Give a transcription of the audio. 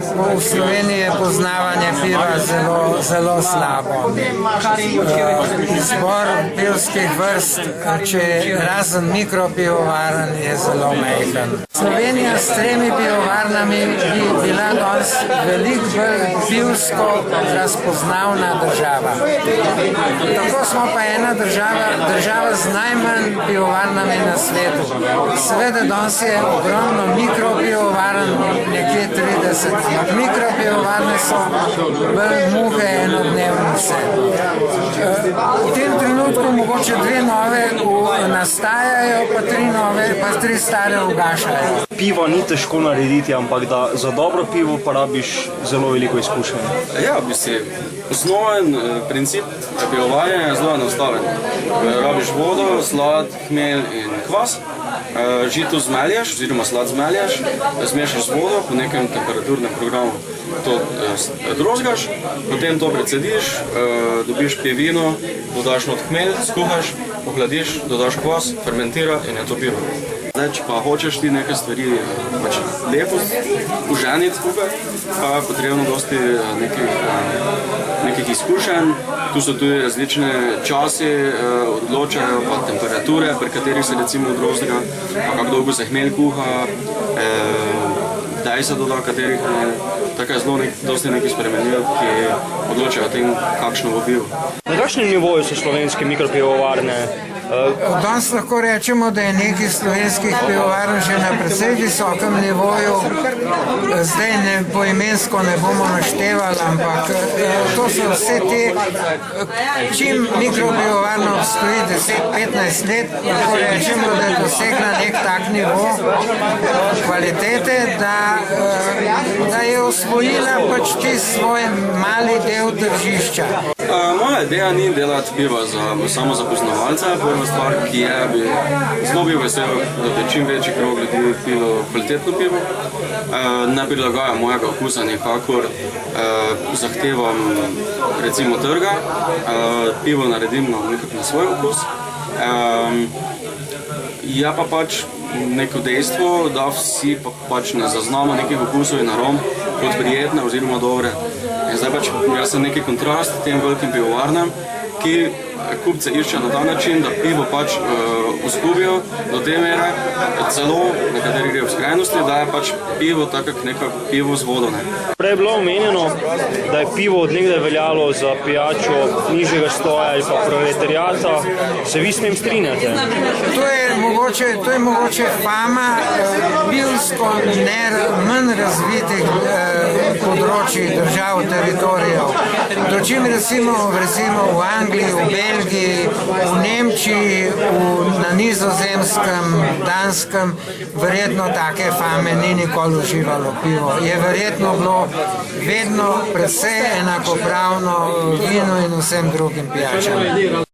V Sloveniji je poznavanje piva zelo slabo. Izbor pivskih vrst, razen mikropivovarn, je zelo majhen. Slovenija s 3 pivovarnami bi bila danes veliko bolj pivsko razpoznavna država. Tako smo pa ena država z najmanj pivovarnami na svetu. Seveda danes je ogromno mikropivovarn, nekje 30. Mikropivovarne so bolj muhe enodnevnice. V tem trenutku mogoče 2 nove nastajajo, pa 3 nove, pa 3 stare ugašajo. Pivo ni težko narediti, ampak da za dobro pivo pa rabiš zelo veliko izkušenj. Ja, osnoven princip pivovanja je zelo enostaven. Rabiš vodo, slad, hmelj in kvas. Žito zmeljaš, oziroma slad zmeljaš, zmešaš z vodo, po nekem temperaturnem programu to drozgaš, potem to precediš, dobiš pivino, dodaš not hmelj, skuhaš, ohladiš, dodaš kvas, fermentira in je to pivo. Zdaj, če pa hočeš ti neke stvari lepo uženiti skupaj, pa je potrebno dosti nekih izkušenj. Tu so tudi različne časi, odločajo pa temperature, pri katerih se recimo drozga, pa kako dolgo se hmelj kuha, kdaj se doda katerih hmelj. Tako je zelo dosti nekaj spremenil, ki odločajo o tem, kakšno bo pivo. Na kakšnem nivoju so slovenske mikropivovarne? Danes lahko rečemo, da je nekaj slovenskih pivovarn že na precej visokem nivoju. Zdaj poimensko ne bomo naštevali, ampak to so vse te, čim mikropivovarna obstoji 10-15 let, lahko rečemo, da je dosegla nek tak nivo kvalitete, da je osvojila pač ti svoj mali del tržišča. Moja ideja ni delati piva samo za poznavalce. Prva stvar, ki je, bi zelo bil vesel, da bi čim večji krog ljudi pilo kvalitetno pivo. Ne prilagajam mojega okusa nikakor, zahtevam recimo trga, pivo naredim na svoj okus. Je pa pač neko dejstvo, da vsi pač ne zaznamo nekih okusov in arom kot prijetne oziroma dobre. In zdaj pač jaz sem neki kontrast tem velikim pivovarnam, ki kupce išče na ta način, da pivo pač uskubijo do te mere, celo nekateri grejo v skrajnosti, da je pač pivo tako neko pivo z vodo. Prej je bilo omenjeno, da je pivo od nekdaj veljalo za pijačo nižjega sloja ali pa proletariata. Se vi s tem strinjate? To je mogoče fama pivsko manj razvitih področij držav, teritorijev. Dočim recimo v Angliji, v Belgiji, v Nemčiji, na Nizozemskem, Danskem, verjetno take fame ni nikoli uživalo pivo. Je verjetno bilo vedno precej enakopravno vinu in vsem drugim pijačam.